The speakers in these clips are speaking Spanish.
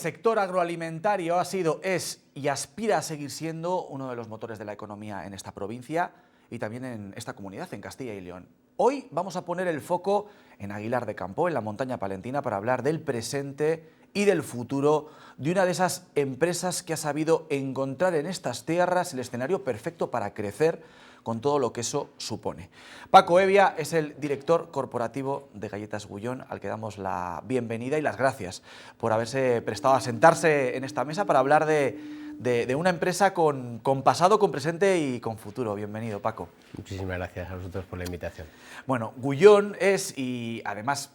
El sector agroalimentario ha sido, es y aspira a seguir siendo uno de los motores de la economía en esta provincia y también en esta comunidad, en Castilla y León. Hoy vamos a poner el foco en Aguilar de Campo, en la montaña palentina, para hablar del presente y del futuro de una de esas empresas que ha sabido encontrar en estas tierras el escenario perfecto para crecer, con todo lo que eso supone. Paco Evia es el director corporativo de Galletas Gullón, al que damos la bienvenida y las gracias por haberse prestado a sentarse en esta mesa para hablar de una empresa con pasado, con presente y con futuro. Bienvenido, Paco. Muchísimas gracias a vosotros por la invitación. Bueno, Gullón es, y además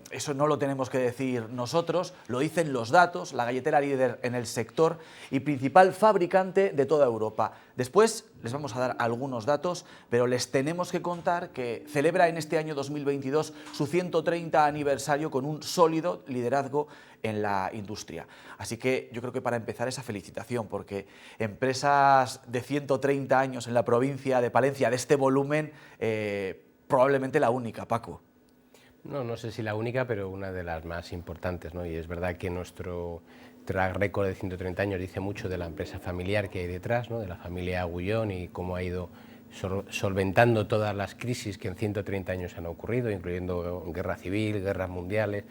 eso no lo tenemos que decir nosotros, lo dicen los datos, la galletera líder en el sector y principal fabricante de toda Europa. Después les vamos a dar algunos datos, pero les tenemos que contar que celebra en este año 2022 su 130 aniversario con un sólido liderazgo en la industria. Así que yo creo que para empezar esa felicitación, porque empresas de 130 años en la provincia de Palencia de este volumen, probablemente la única, Paco. No sé si la única, pero una de las más importantes, ¿no? Y es verdad que nuestro track record de 130 años dice mucho de la empresa familiar que hay detrás, ¿no? De la familia Gullón y cómo ha ido solventando todas las crisis que en 130 años han ocurrido, incluyendo guerra civil, guerras mundiales,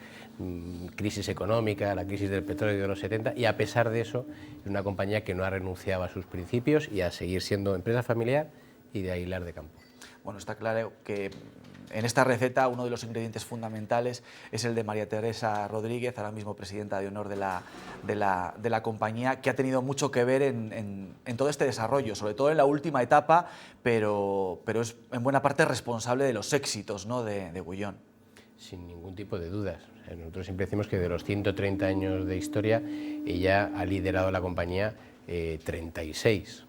crisis económica, la crisis del petróleo de los 70, y a pesar de eso es una compañía que no ha renunciado a sus principios y a seguir siendo empresa familiar y de Aguilar de Campo. Bueno, está claro que en esta receta uno de los ingredientes fundamentales es el de María Teresa Rodríguez, ahora mismo presidenta de honor de la compañía, que ha tenido mucho que ver en todo este desarrollo, sobre todo en la última etapa, pero es en buena parte responsable de los éxitos, ¿no?, de Gullón. Sin ningún tipo de dudas. Nosotros siempre decimos que de los 130 años de historia, ella ha liderado la compañía 36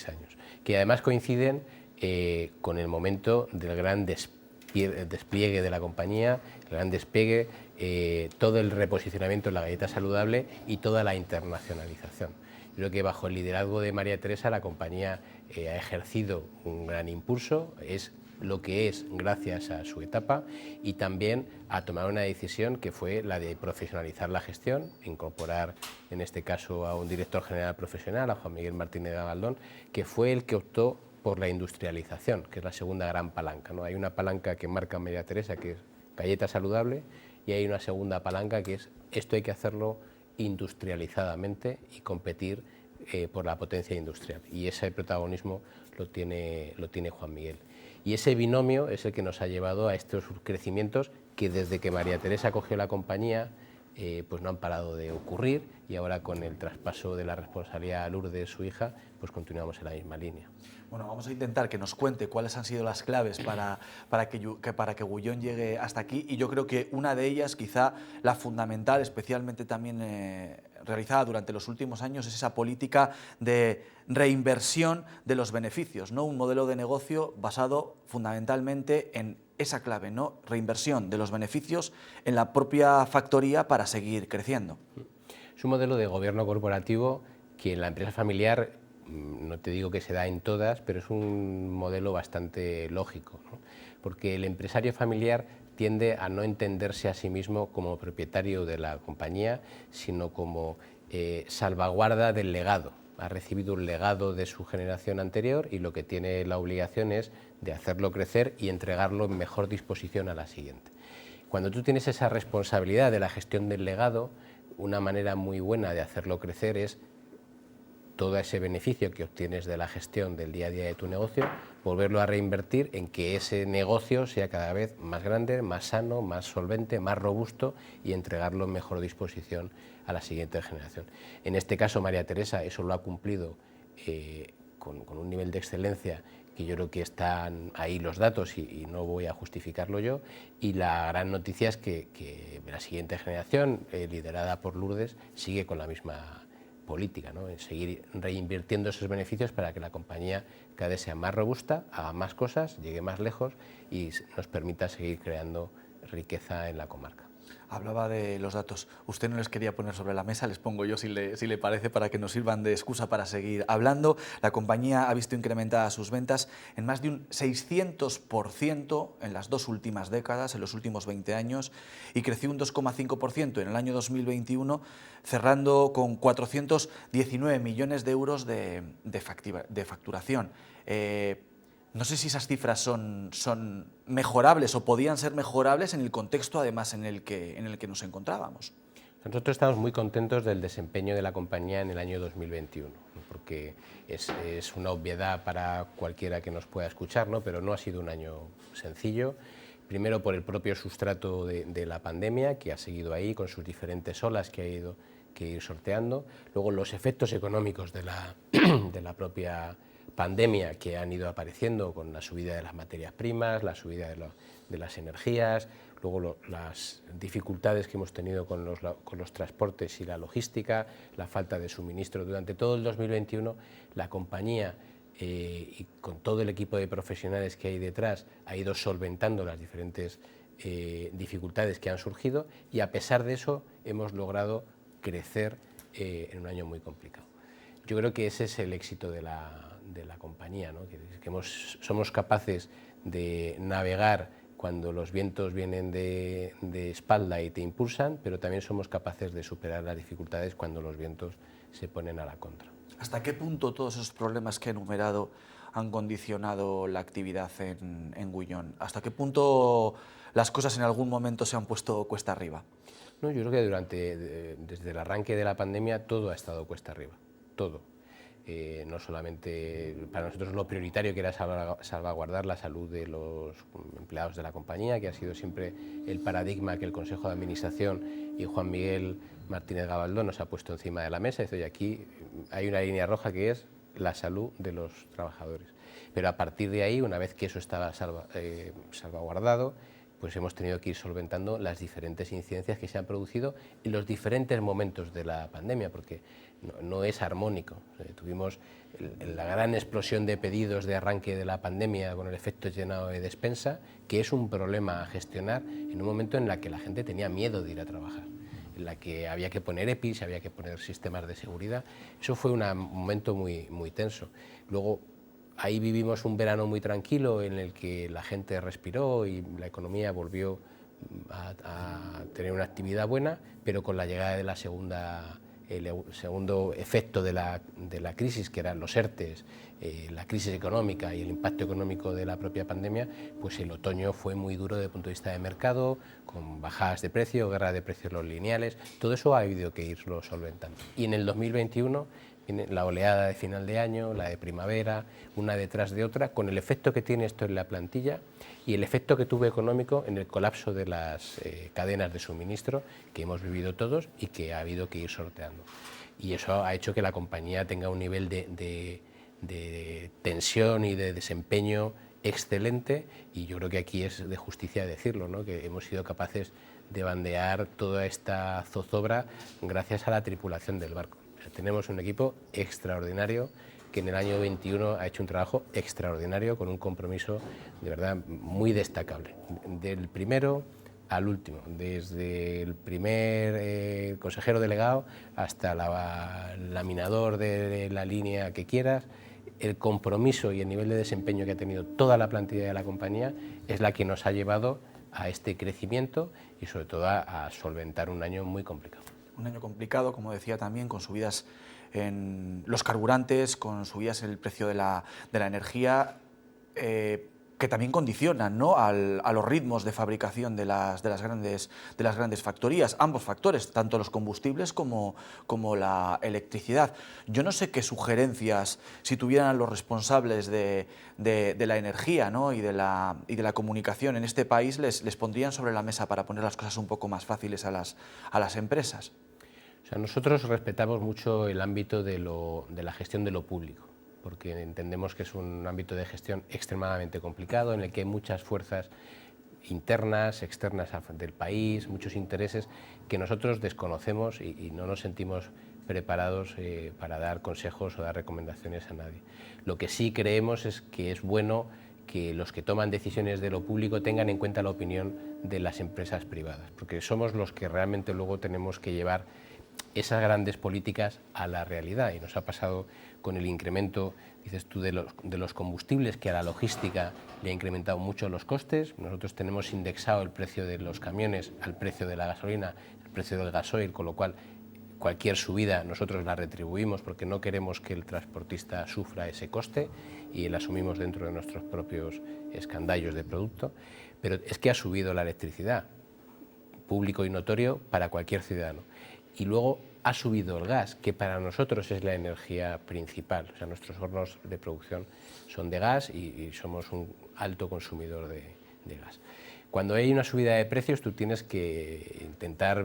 años, que además coinciden con el momento del gran despliegue de la compañía, el gran despegue, todo el reposicionamiento de la galleta saludable y toda la internacionalización. Yo creo que bajo el liderazgo de María Teresa la compañía ha ejercido un gran impulso, es lo que es gracias a su etapa, y también a tomar una decisión que fue la de profesionalizar la gestión, incorporar en este caso a un director general profesional, a Juan Miguel Martínez Gabaldón, que fue el que optó por la industrialización, que es la segunda gran palanca, ¿no? Hay una palanca que marca María Teresa, que es galleta saludable, y hay una segunda palanca que es esto hay que hacerlo industrializadamente y competir por la potencia industrial, y ese protagonismo lo tiene Juan Miguel. Y ese binomio es el que nos ha llevado a estos crecimientos que desde que María Teresa cogió la compañía pues no han parado de ocurrir, y ahora con el traspaso de la responsabilidad a Lourdes, su hija, pues continuamos en la misma línea. Bueno, vamos a intentar que nos cuente cuáles han sido las claves para que Gullón llegue hasta aquí, y yo creo que una de ellas, quizá la fundamental, especialmente también realizada durante los últimos años, es esa política de reinversión de los beneficios, ¿no? Un modelo de negocio basado fundamentalmente en esa clave, ¿no? Reinversión de los beneficios en la propia factoría para seguir creciendo. Es un modelo de gobierno corporativo que en la empresa familiar, no te digo que se da en todas, pero es un modelo bastante lógico, ¿no? Porque el empresario familiar tiende a no entenderse a sí mismo como propietario de la compañía, sino como salvaguarda del legado. Ha recibido un legado de su generación anterior y lo que tiene la obligación es de hacerlo crecer y entregarlo en mejor disposición a la siguiente. Cuando tú tienes esa responsabilidad de la gestión del legado, una manera muy buena de hacerlo crecer es todo ese beneficio que obtienes de la gestión del día a día de tu negocio, volverlo a reinvertir en que ese negocio sea cada vez más grande, más sano, más solvente, más robusto, y entregarlo en mejor disposición a la siguiente generación. En este caso, María Teresa eso lo ha cumplido con un nivel de excelencia que yo creo que están ahí los datos y no voy a justificarlo yo, y la gran noticia es que la siguiente generación, liderada por Lourdes, sigue con la misma política, ¿no? En seguir reinvirtiendo esos beneficios para que la compañía cada vez sea más robusta, haga más cosas, llegue más lejos y nos permita seguir creando riqueza en la comarca. Hablaba de los datos. Usted no les quería poner sobre la mesa, les pongo yo si le parece, para que nos sirvan de excusa para seguir hablando. La compañía ha visto incrementadas sus ventas en más de un 600% en las 2 últimas décadas, en los últimos 20 años, y creció un 2,5% en el año 2021, cerrando con 419 millones de euros de facturación. No sé si esas cifras son mejorables o podían ser mejorables en el contexto, además, en el que nos encontrábamos. Nosotros estamos muy contentos del desempeño de la compañía en el año 2021, porque es una obviedad para cualquiera que nos pueda escuchar, ¿no? Pero no ha sido un año sencillo. Primero por el propio sustrato de la pandemia, que ha seguido ahí con sus diferentes olas que ha ido que ir sorteando. Luego los efectos económicos de la propia pandemia que han ido apareciendo con la subida de las materias primas, la subida de las energías, luego las dificultades que hemos tenido con los transportes y la logística, la falta de suministro. Durante todo el 2021 la compañía y con todo el equipo de profesionales que hay detrás ha ido solventando las diferentes dificultades que han surgido y a pesar de eso hemos logrado crecer en un año muy complicado. Yo creo que ese es el éxito de la compañía, ¿no? que somos capaces de navegar cuando los vientos vienen de espalda y te impulsan, pero también somos capaces de superar las dificultades cuando los vientos se ponen a la contra. ¿Hasta qué punto todos esos problemas que he enumerado han condicionado la actividad en Gullón? ¿Hasta qué punto las cosas en algún momento se han puesto cuesta arriba? No, yo creo que desde el arranque de la pandemia todo ha estado cuesta arriba, todo. No solamente para nosotros lo prioritario que era salvaguardar la salud de los empleados de la compañía, que ha sido siempre el paradigma que el Consejo de Administración y Juan Miguel Martínez Gabaldón nos ha puesto encima de la mesa. Y aquí hay una línea roja que es la salud de los trabajadores. Pero a partir de ahí, una vez que eso estaba salvaguardado, pues hemos tenido que ir solventando las diferentes incidencias que se han producido en los diferentes momentos de la pandemia, porque no es armónico. Tuvimos la gran explosión de pedidos de arranque de la pandemia con el efecto llenado de despensa, que es un problema a gestionar en un momento en el que la gente tenía miedo de ir a trabajar, en la que había que poner EPIs, había que poner sistemas de seguridad. Eso fue un momento muy tenso. Luego, ahí vivimos un verano muy tranquilo en el que la gente respiró y la economía volvió a tener una actividad buena, pero con la llegada de el segundo efecto de la crisis, que eran los ERTEs, la crisis económica y el impacto económico de la propia pandemia, pues el otoño fue muy duro desde el punto de vista de mercado, con bajadas de precio, guerra de precios los lineales, todo eso ha habido que irlo solventando. Y en el 2021 viene la oleada de final de año, la de primavera, una detrás de otra, con el efecto que tiene esto en la plantilla y el efecto que tuvo económico en el colapso de las cadenas de suministro que hemos vivido todos y que ha habido que ir sorteando. Y eso ha hecho que la compañía tenga un nivel de tensión y de desempeño excelente, y yo creo que aquí es de justicia decirlo, ¿no? Que hemos sido capaces de bandear toda esta zozobra gracias a la tripulación del barco. O sea, tenemos un equipo extraordinario que en el año 21 ha hecho un trabajo extraordinario con un compromiso de verdad muy destacable, del primero al último, desde el primer consejero delegado hasta el laminador de la línea que quieras. El compromiso y el nivel de desempeño que ha tenido toda la plantilla de la compañía es la que nos ha llevado a este crecimiento y sobre todo a solventar un año muy complicado. Un año complicado, como decía también, con subidas en los carburantes, con subidas en el precio de la energía, que también condicionan, ¿no?, a los ritmos de fabricación de las grandes factorías, ambos factores, tanto los combustibles como la electricidad. Yo no sé qué sugerencias, si tuvieran los responsables de la energía, ¿no?, y de la comunicación en este país, les pondrían sobre la mesa para poner las cosas un poco más fáciles a las empresas. O sea, nosotros respetamos mucho el ámbito de la gestión de lo público, porque entendemos que es un ámbito de gestión extremadamente complicado, en el que hay muchas fuerzas internas, externas del país, muchos intereses que nosotros desconocemos y no nos sentimos preparados para dar consejos o dar recomendaciones a nadie. Lo que sí creemos es que es bueno que los que toman decisiones de lo público tengan en cuenta la opinión de las empresas privadas, porque somos los que realmente luego tenemos que llevar esas grandes políticas a la realidad. Y nos ha pasado con el incremento, dices tú, de los combustibles, que a la logística le ha incrementado mucho los costes. Nosotros tenemos indexado el precio de los camiones al precio de la gasolina, el precio del gasoil, con lo cual cualquier subida nosotros la retribuimos porque no queremos que el transportista sufra ese coste y la asumimos dentro de nuestros propios escandallos de producto. Pero es que ha subido la electricidad, público y notorio para cualquier ciudadano. Y luego ha subido el gas, que para nosotros es la energía principal. O sea, nuestros hornos de producción son de gas y somos un alto consumidor de gas. Cuando hay una subida de precios, tú tienes que intentar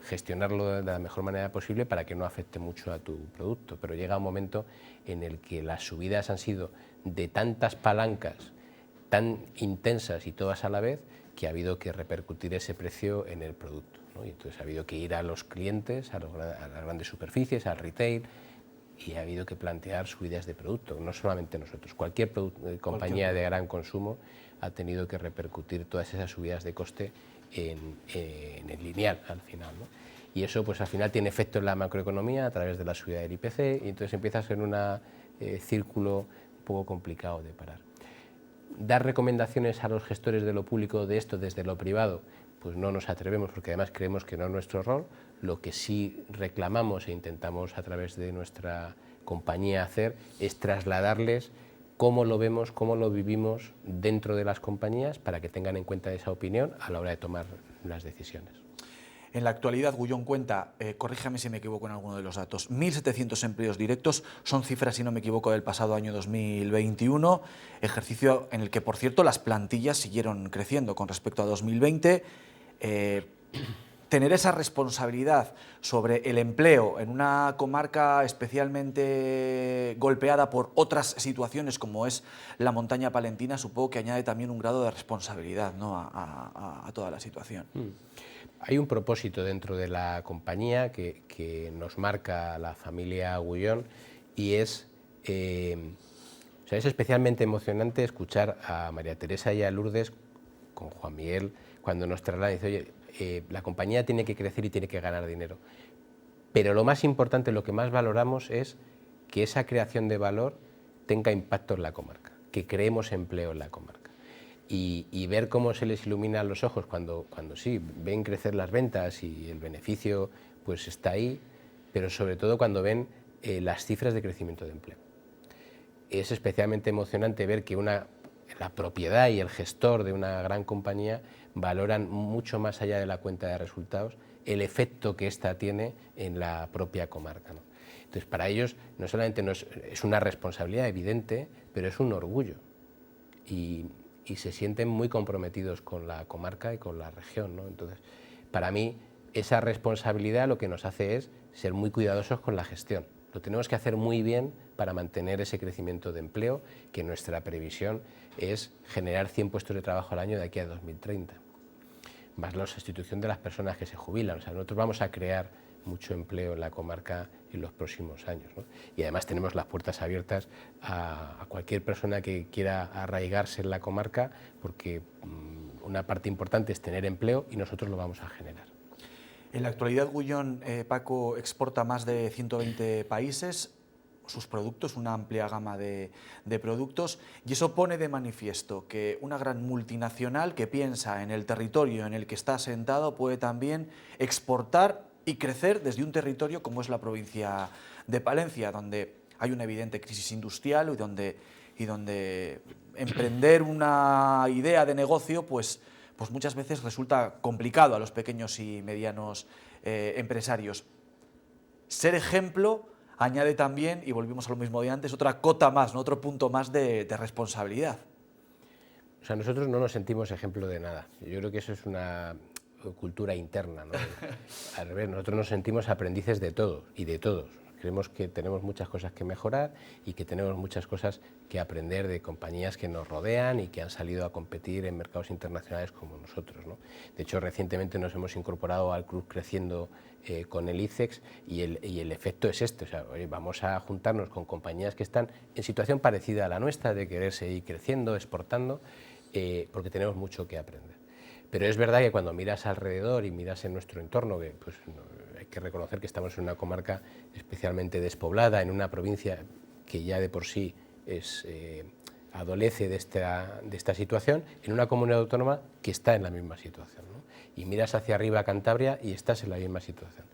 gestionarlo de la mejor manera posible para que no afecte mucho a tu producto, pero llega un momento en el que las subidas han sido de tantas palancas tan intensas y todas a la vez que ha habido que repercutir ese precio en el producto, ¿no? Y entonces ha habido que ir a los clientes, a las grandes superficies, al retail, y ha habido que plantear subidas de producto, no solamente nosotros, cualquier compañía de gran consumo ha tenido que repercutir todas esas subidas de coste en el lineal al final, ¿no? Y eso pues al final tiene efecto en la macroeconomía a través de la subida del IPC y entonces empieza a ser un círculo un poco complicado de parar. Dar recomendaciones a los gestores de lo público de esto desde lo privado, pues no nos atrevemos porque además creemos que no es nuestro rol. Lo que sí reclamamos e intentamos a través de nuestra compañía hacer es trasladarles cómo lo vemos, cómo lo vivimos dentro de las compañías para que tengan en cuenta esa opinión a la hora de tomar las decisiones. En la actualidad, Gullón cuenta, corríjame si me equivoco en alguno de los datos, 1.700 empleos directos, son cifras, si no me equivoco, del pasado año 2021, ejercicio en el que, por cierto, las plantillas siguieron creciendo con respecto a 2020. Tener esa responsabilidad sobre el empleo en una comarca especialmente golpeada por otras situaciones como es la montaña palentina, supongo que añade también un grado de responsabilidad, ¿no?, a toda la situación. Hay un propósito dentro de la compañía que nos marca la familia Gullón y es especialmente emocionante escuchar a María Teresa y a Lourdes con Juan Miguel cuando nos trasladan y dice, oye, la compañía tiene que crecer y tiene que ganar dinero. Pero lo más importante, lo que más valoramos es que esa creación de valor tenga impacto en la comarca, que creemos empleo en la comarca. Y ver cómo se les iluminan los ojos cuando sí, ven crecer las ventas y el beneficio pues está ahí, pero sobre todo cuando ven las cifras de crecimiento de empleo. Es especialmente emocionante ver que la propiedad y el gestor de una gran compañía valoran mucho más allá de la cuenta de resultados el efecto que ésta tiene en la propia comarca, ¿no? Entonces, para ellos no solamente es una responsabilidad evidente, pero es un orgullo y se sienten muy comprometidos con la comarca y con la región, ¿no? Entonces, para mí, esa responsabilidad lo que nos hace es ser muy cuidadosos con la gestión. Lo tenemos que hacer muy bien para mantener ese crecimiento de empleo, que nuestra previsión es generar 100 puestos de trabajo al año de aquí a 2030, más la sustitución de las personas que se jubilan. O sea, nosotros vamos a crear mucho empleo en la comarca en los próximos años, ¿no? Y además tenemos las puertas abiertas a cualquier persona que quiera arraigarse en la comarca, porque una parte importante es tener empleo y nosotros lo vamos a generar. En la actualidad, Gullón, Paco, exporta a más de 120 países sus productos, una amplia gama de productos, y eso pone de manifiesto que una gran multinacional que piensa en el territorio en el que está asentado puede también exportar y crecer desde un territorio como es la provincia de Palencia, donde hay una evidente crisis industrial y donde emprender una idea de negocio pues muchas veces resulta complicado a los pequeños y medianos empresarios. Ser ejemplo añade también, y volvimos a lo mismo de antes, otra cota más, ¿no?, otro punto más de responsabilidad. O sea, nosotros no nos sentimos ejemplo de nada. Yo creo que eso es una cultura interna, ¿no? Al revés, nosotros nos sentimos aprendices de todo y de todos. Creemos que tenemos muchas cosas que mejorar y que tenemos muchas cosas que aprender de compañías que nos rodean y que han salido a competir en mercados internacionales como nosotros, ¿no? De hecho, recientemente nos hemos incorporado al Club Creciendo con el ICEX y el efecto es este. O sea, oye, vamos a juntarnos con compañías que están en situación parecida a la nuestra, de querer seguir creciendo, exportando, porque tenemos mucho que aprender. Pero es verdad que cuando miras alrededor y miras en nuestro entorno, que pues, hay que reconocer que estamos en una comarca especialmente despoblada, en una provincia que ya de por sí adolece de esta situación, en una comunidad autónoma que está en la misma situación, ¿no? Y miras hacia arriba a Cantabria y estás en la misma situación.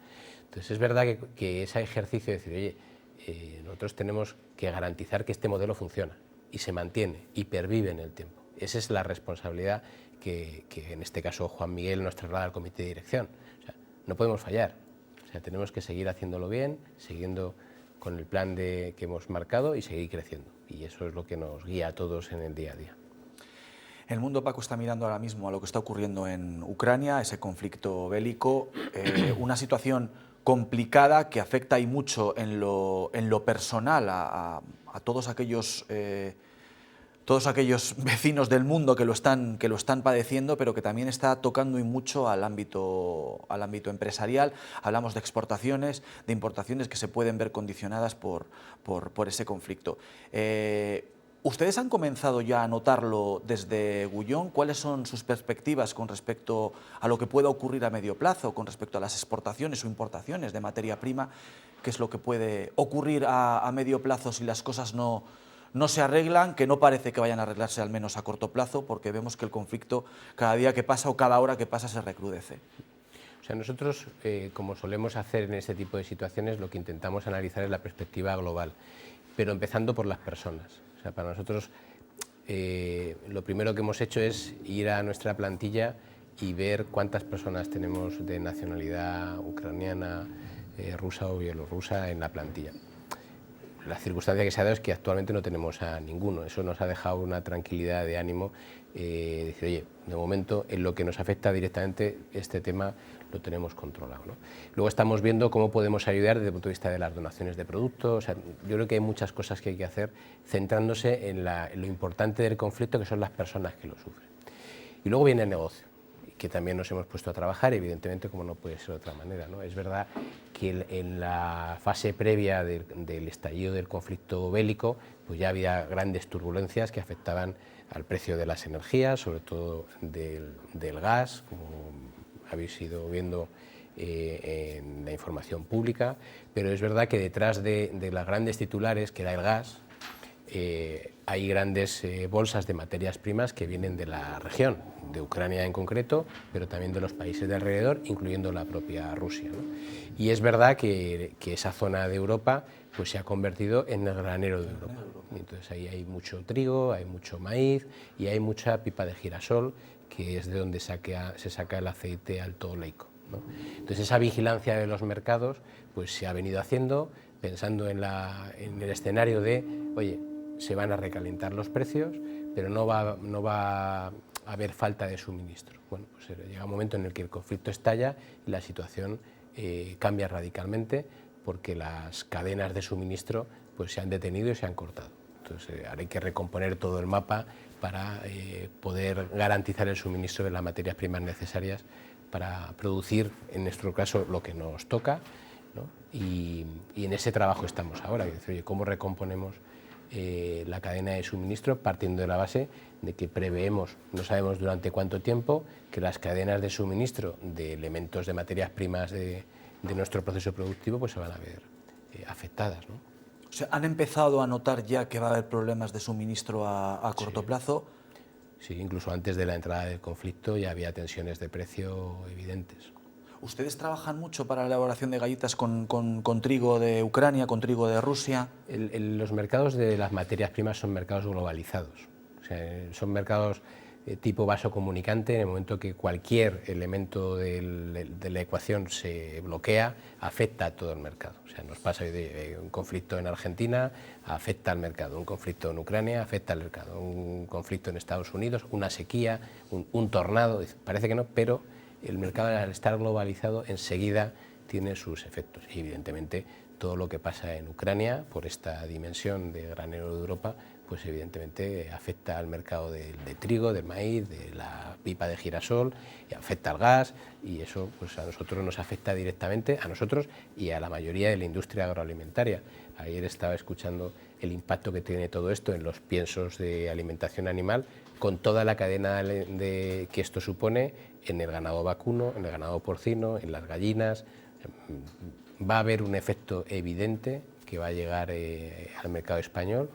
Entonces es verdad que ese ejercicio de decir, oye, nosotros tenemos que garantizar que este modelo funciona y se mantiene y pervive en el tiempo. Esa es la responsabilidad que en este caso Juan Miguel nos traslada al comité de dirección. O sea, no podemos fallar, o sea, tenemos que seguir haciéndolo bien, siguiendo con el plan que hemos marcado y seguir creciendo. Y eso es lo que nos guía a todos en el día a día. El mundo, Paco, está mirando ahora mismo a lo que está ocurriendo en Ucrania, ese conflicto bélico, una situación complicada que afecta y mucho en lo personal a todos aquellos vecinos del mundo que lo están padeciendo, pero que también está tocando y mucho al ámbito empresarial. Hablamos de exportaciones, de importaciones que se pueden ver condicionadas por ese conflicto. ¿Ustedes han comenzado ya a notarlo desde Gullón? ¿Cuáles son sus perspectivas con respecto a lo que pueda ocurrir a medio plazo, con respecto a las exportaciones o importaciones de materia prima? ¿Qué es lo que puede ocurrir a medio plazo si las cosas no se arreglan, que no parece que vayan a arreglarse al menos a corto plazo, porque vemos que el conflicto cada día que pasa o cada hora que pasa se recrudece? O sea, nosotros, como solemos hacer en este tipo de situaciones, lo que intentamos analizar es la perspectiva global, pero empezando por las personas. O sea, para nosotros lo primero que hemos hecho es ir a nuestra plantilla y ver cuántas personas tenemos de nacionalidad ucraniana, rusa o bielorrusa en la plantilla. La circunstancia que se ha dado es que actualmente no tenemos a ninguno. Eso nos ha dejado una tranquilidad de ánimo, decir, oye, de momento en lo que nos afecta directamente este tema lo tenemos controlado, ¿no? Luego estamos viendo cómo podemos ayudar desde el punto de vista de las donaciones de productos. O sea, yo creo que hay muchas cosas que hay que hacer centrándose en lo importante del conflicto, que son las personas que lo sufren. Y luego viene el negocio, que también nos hemos puesto a trabajar, evidentemente, como no puede ser de otra manera, ¿no? Es verdad que en la fase previa del estallido del conflicto bélico, pues ya había grandes turbulencias que afectaban al precio de las energías, sobre todo del gas, como habéis ido viendo en la información pública, pero es verdad que detrás de las grandes titulares, que era el gas, hay grandes bolsas de materias primas que vienen de la región, de Ucrania en concreto, pero también de los países de alrededor, incluyendo la propia Rusia, ¿no? Y es verdad que esa zona de Europa pues, se ha convertido en el granero de Europa. Entonces ahí hay mucho trigo, hay mucho maíz y hay mucha pipa de girasol, que es de donde se saca el aceite alto oleico, ¿no? Entonces esa vigilancia de los mercados pues, se ha venido haciendo pensando en el escenario de, oye, se van a recalentar los precios, pero no va a haber falta de suministro. Bueno, pues llega un momento en el que el conflicto estalla y la situación cambia radicalmente porque las cadenas de suministro pues, se han detenido y se han cortado. Entonces ahora hay que recomponer todo el mapa para poder garantizar el suministro de las materias primas necesarias para producir, en nuestro caso, lo que nos toca, ¿no? Y en ese trabajo estamos ahora, es decir, oye, ¿cómo recomponemos la cadena de suministro partiendo de la base de que preveemos, no sabemos durante cuánto tiempo, que las cadenas de suministro de elementos de materias primas de nuestro proceso productivo pues se van a ver afectadas, ¿no? O sea, ¿han empezado a notar ya que va a haber problemas de suministro a corto plazo? Sí, incluso antes de la entrada del conflicto ya había tensiones de precio evidentes. ¿Ustedes trabajan mucho para la elaboración de galletas con trigo de Ucrania, con trigo de Rusia? Los mercados de las materias primas son mercados globalizados. O sea, son mercados tipo vaso comunicante. En el momento que cualquier elemento de la ecuación se bloquea, afecta a todo el mercado. O sea, nos pasa de un conflicto en Argentina, afecta al mercado. Un conflicto en Ucrania, afecta al mercado. Un conflicto en Estados Unidos, una sequía, un tornado. Parece que no, pero el mercado, al estar globalizado, enseguida tiene sus efectos. Y evidentemente todo lo que pasa en Ucrania, por esta dimensión de granero de Europa, pues evidentemente afecta al mercado de trigo, del maíz, de la pipa de girasol, y afecta al gas, y eso pues a nosotros nos afecta directamente, a nosotros y a la mayoría de la industria agroalimentaria. Ayer estaba escuchando el impacto que tiene todo esto en los piensos de alimentación animal, con toda la cadena que esto supone en el ganado vacuno, en el ganado porcino, en las gallinas. Va a haber un efecto evidente que va a llegar al mercado español,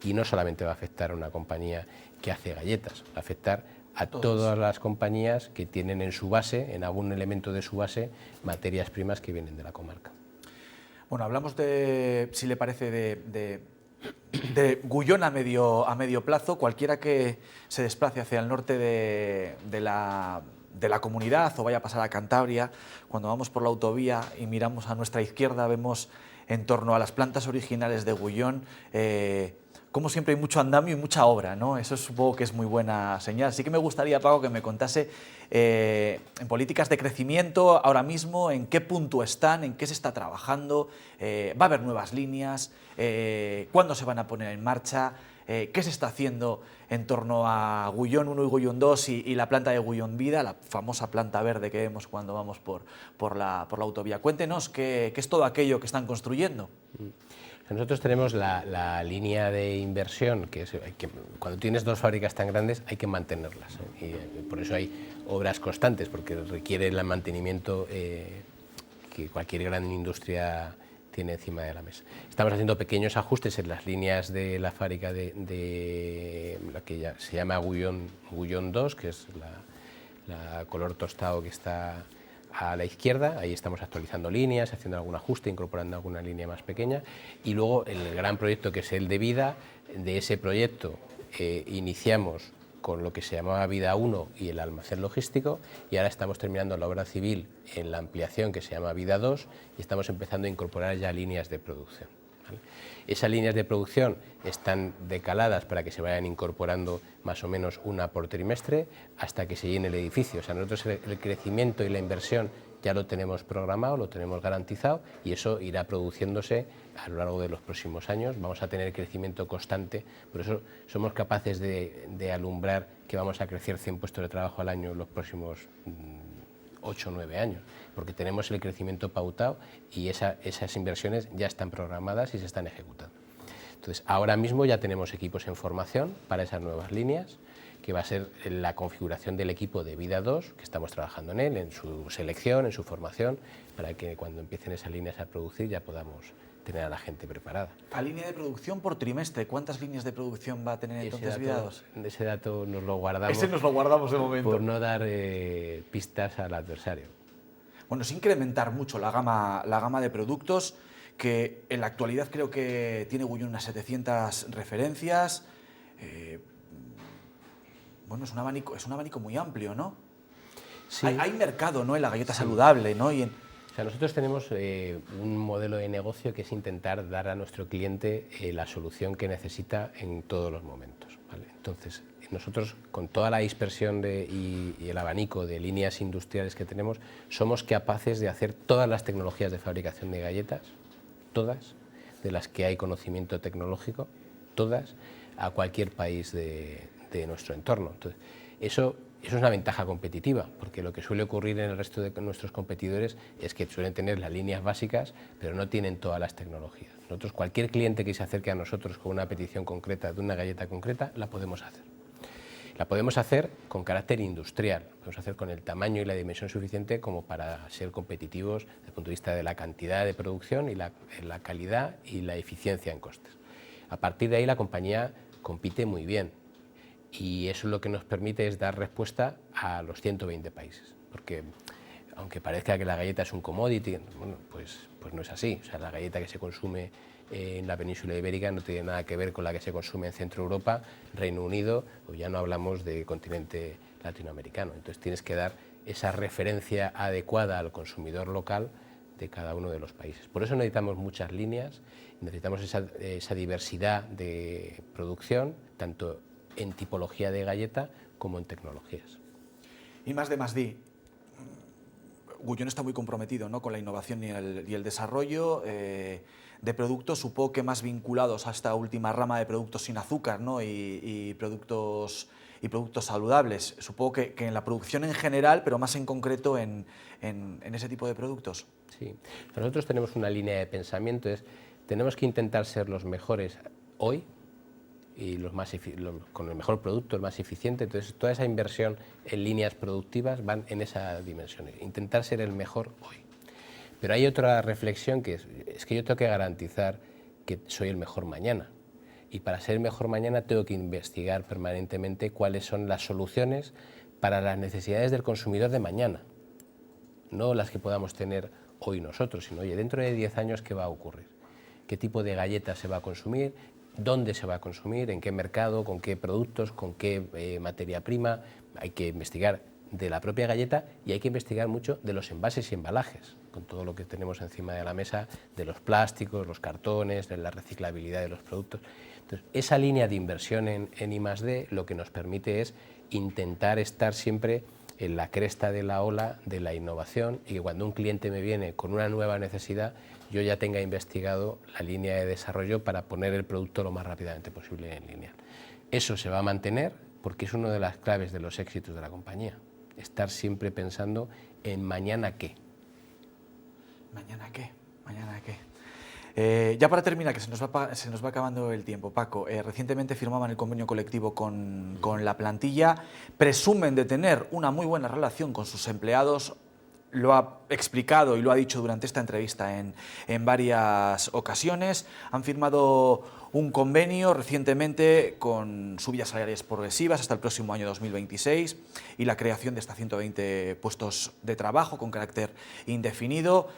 y no solamente va a afectar a una compañía que hace galletas, va a afectar a todas las compañías que tienen en su base, en algún elemento de su base, materias primas que vienen de la comarca. Bueno, hablamos de, si le parece, de Guyón a medio plazo. Cualquiera que se desplace hacia el norte de la comunidad o vaya a pasar a Cantabria, cuando vamos por la autovía y miramos a nuestra izquierda, vemos en torno a las plantas originales de Guyón, como siempre hay mucho andamio y mucha obra, ¿no? Eso supongo que es muy buena señal. Sí que me gustaría, Paco, que me contase en políticas de crecimiento ahora mismo, en qué punto están, en qué se está trabajando, va a haber nuevas líneas, cuándo se van a poner en marcha, qué se está haciendo en torno a Guyón 1 y Guyón 2 y la planta de Guyón Vida, la famosa planta verde que vemos cuando vamos por la autovía. Cuéntenos qué es todo aquello que están construyendo. Nosotros tenemos la línea de inversión, que cuando tienes dos fábricas tan grandes hay que mantenerlas, y por eso hay obras constantes, porque requiere el mantenimiento que cualquier gran industria tiene encima de la mesa. Estamos haciendo pequeños ajustes en las líneas de la fábrica de la que ya se llama Guyón 2, que es la color tostado que está a la izquierda. Ahí estamos actualizando líneas, haciendo algún ajuste, incorporando alguna línea más pequeña, y luego el gran proyecto, que es el de Vida. De ese proyecto iniciamos con lo que se llamaba Vida 1 y el almacén logístico, y ahora estamos terminando la obra civil en la ampliación que se llama Vida 2, y estamos empezando a incorporar ya líneas de producción, ¿vale? Esas líneas de producción están decaladas para que se vayan incorporando más o menos una por trimestre hasta que se llene el edificio. O sea, nosotros el crecimiento y la inversión ya lo tenemos programado, lo tenemos garantizado, y eso irá produciéndose a lo largo de los próximos años. Vamos a tener crecimiento constante, por eso somos capaces de alumbrar que vamos a crecer 100 puestos de trabajo al año en los próximos 8 o 9 años, porque tenemos el crecimiento pautado y esas inversiones ya están programadas y se están ejecutando. Entonces, ahora mismo ya tenemos equipos en formación para esas nuevas líneas, que va a ser la configuración del equipo de Vida 2, que estamos trabajando en él, en su selección, en su formación, para que cuando empiecen esas líneas a producir ya podamos tener a la gente preparada. A línea de producción por trimestre, ¿cuántas líneas de producción va a tener entonces Vida 2? Ese dato nos lo guardamos. Ese nos lo guardamos de momento. Por no dar pistas al adversario. Bueno, es incrementar mucho la gama de productos, que en la actualidad creo que tiene Guyón unas 700 referencias. Bueno, es un abanico muy amplio, ¿no? Sí. Hay mercado, ¿no?, en la galleta saludable, ¿no? O sea, nosotros tenemos un modelo de negocio que es intentar dar a nuestro cliente la solución que necesita en todos los momentos, ¿vale? Entonces, nosotros, con toda la dispersión y el abanico de líneas industriales que tenemos, somos capaces de hacer todas las tecnologías de fabricación de galletas, todas, de las que hay conocimiento tecnológico, todas, a cualquier país de nuestro entorno. Entonces, eso es una ventaja competitiva, porque lo que suele ocurrir en el resto de nuestros competidores es que suelen tener las líneas básicas, pero no tienen todas las tecnologías. Nosotros, cualquier cliente que se acerque a nosotros con una petición concreta de una galleta concreta, la podemos hacer. La podemos hacer con carácter industrial, la podemos hacer con el tamaño y la dimensión suficiente como para ser competitivos desde el punto de vista de la cantidad de producción y la calidad y la eficiencia en costes. A partir de ahí la compañía compite muy bien, y eso lo que nos permite es dar respuesta a los 120 países, porque aunque parezca que la galleta es un commodity, bueno, pues no es así. O sea, la galleta que se consume en la península ibérica no tiene nada que ver con la que se consume en Centro Europa, Reino Unido, o ya no hablamos del continente latinoamericano. Entonces tienes que dar esa referencia adecuada al consumidor local de cada uno de los países. Por eso necesitamos muchas líneas, necesitamos esa diversidad de producción, tanto en tipología de galleta como en tecnologías. Y más de más D. Gullón está muy comprometido, ¿no?, con la innovación y el desarrollo de productos, supongo que más vinculados a esta última rama de productos sin azúcar, ¿no?, y productos saludables. Supongo que en la producción en general, pero más en concreto en ese tipo de productos. Sí, nosotros tenemos una línea de pensamiento, tenemos que intentar ser los mejores hoy y con el mejor producto, el más eficiente. Entonces, toda esa inversión en líneas productivas van en esa dimensión, intentar ser el mejor hoy. Pero hay otra reflexión que es que yo tengo que garantizar que soy el mejor mañana. Y para ser el mejor mañana tengo que investigar permanentemente cuáles son las soluciones para las necesidades del consumidor de mañana. No las que podamos tener hoy nosotros, sino, oye, dentro de 10 años, ¿qué va a ocurrir? ¿Qué tipo de galletas se va a consumir? ¿Dónde se va a consumir? ¿En qué mercado? ¿Con qué productos? ¿Con qué materia prima? Hay que investigar de la propia galleta y hay que investigar mucho de los envases y embalajes, con todo lo que tenemos encima de la mesa, de los plásticos, los cartones, de la reciclabilidad de los productos. Entonces, esa línea de inversión en I+D lo que nos permite es intentar estar siempre en la cresta de la ola de la innovación y que cuando un cliente me viene con una nueva necesidad, yo ya tenga investigado la línea de desarrollo para poner el producto lo más rápidamente posible en línea. Eso se va a mantener porque es una de las claves de los éxitos de la compañía. Estar siempre pensando en mañana qué. ¿Mañana qué? ¿Mañana qué? Ya para terminar, que se nos va acabando el tiempo, Paco, recientemente firmaban el convenio colectivo con la plantilla, presumen de tener una muy buena relación con sus empleados, lo ha explicado y lo ha dicho durante esta entrevista en varias ocasiones, han firmado un convenio recientemente con subidas salariales progresivas hasta el próximo año 2026 y la creación de hasta 120 puestos de trabajo con carácter indefinido.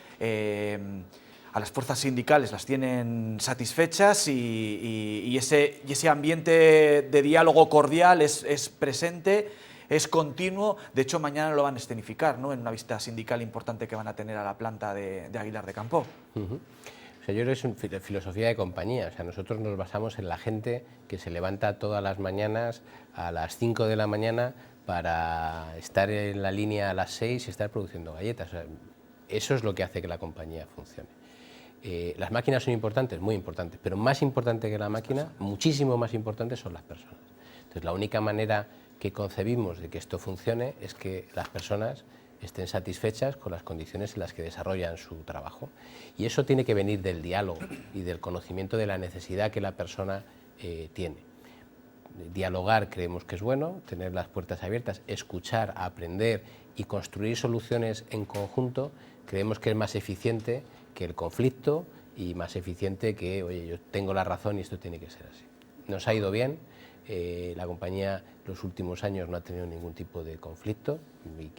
A las fuerzas sindicales las tienen satisfechas y ese ambiente de diálogo cordial es presente, es continuo. De hecho, mañana lo van a escenificar, ¿no?, en una visita sindical importante que van a tener a la planta de Aguilar de Campoo. O sea, yo creo que es filosofía de compañía. O sea, nosotros nos basamos en la gente que se levanta todas las mañanas a las 5 de la mañana para estar en la línea a las 6 y estar produciendo galletas. O sea, eso es lo que hace que la compañía funcione. Las máquinas son importantes, muy importantes, pero más importante que la máquina, muchísimo más importante, son las personas. Entonces, la única manera que concebimos de que esto funcione es que las personas estén satisfechas con las condiciones en las que desarrollan su trabajo. Y eso tiene que venir del diálogo y del conocimiento de la necesidad que la persona tiene. Dialogar creemos que es bueno, tener las puertas abiertas, escuchar, aprender y construir soluciones en conjunto, creemos que es más eficiente que el conflicto y más eficiente que, oye, yo tengo la razón y esto tiene que ser así. Nos ha ido bien. La compañía los últimos años no ha tenido ningún tipo de conflicto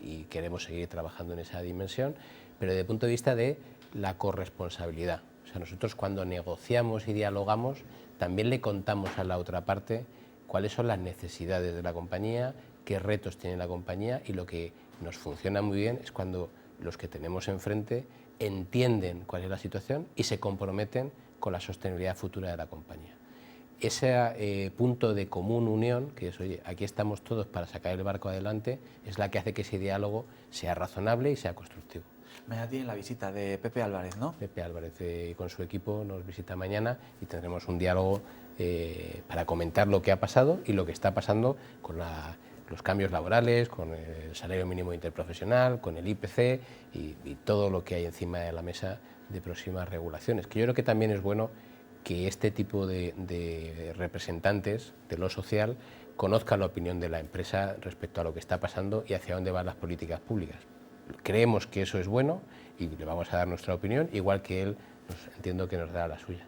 y queremos seguir trabajando en esa dimensión, pero desde el punto de vista de la corresponsabilidad. O sea, nosotros cuando negociamos y dialogamos también le contamos a la otra parte cuáles son las necesidades de la compañía, qué retos tiene la compañía, y lo que nos funciona muy bien es cuando los que tenemos enfrente entienden cuál es la situación y se comprometen con la sostenibilidad futura de la compañía. Ese punto de común unión, que es, oye, aquí estamos todos para sacar el barco adelante, es la que hace que ese diálogo sea razonable y sea constructivo. Mañana tienen la visita de Pepe Álvarez, ¿no? Pepe Álvarez con su equipo nos visita mañana y tendremos un diálogo para comentar lo que ha pasado y lo que está pasando con los cambios laborales, con el salario mínimo interprofesional, con el IPC y todo lo que hay encima de la mesa de próximas regulaciones, que yo creo que también es bueno que este tipo de representantes de lo social conozcan la opinión de la empresa respecto a lo que está pasando y hacia dónde van las políticas públicas. Creemos que eso es bueno y le vamos a dar nuestra opinión, igual que él entiendo que nos dará la suya.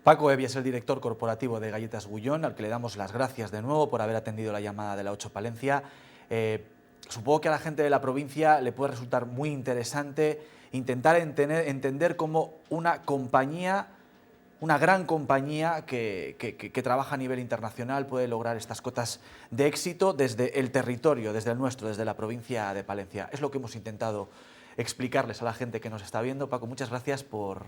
Paco Evia es el director corporativo de Galletas Gullón, al que le damos las gracias de nuevo por haber atendido la llamada de la 8 Palencia. Supongo que a la gente de la provincia le puede resultar muy interesante intentar entender cómo una compañía, una gran compañía que trabaja a nivel internacional, puede lograr estas cotas de éxito desde el territorio, desde el nuestro, desde la provincia de Palencia. Es lo que hemos intentado explicarles a la gente que nos está viendo. Paco, muchas gracias por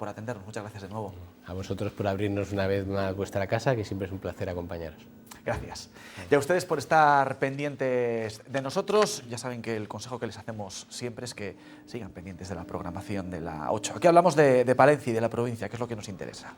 atendernos. Muchas gracias de nuevo. A vosotros por abrirnos una vez más vuestra casa, que siempre es un placer acompañaros. Gracias. Y a ustedes por estar pendientes de nosotros. Ya saben que el consejo que les hacemos siempre es que sigan pendientes de la programación de la 8. Aquí hablamos de Palencia y de la provincia, que es lo que nos interesa.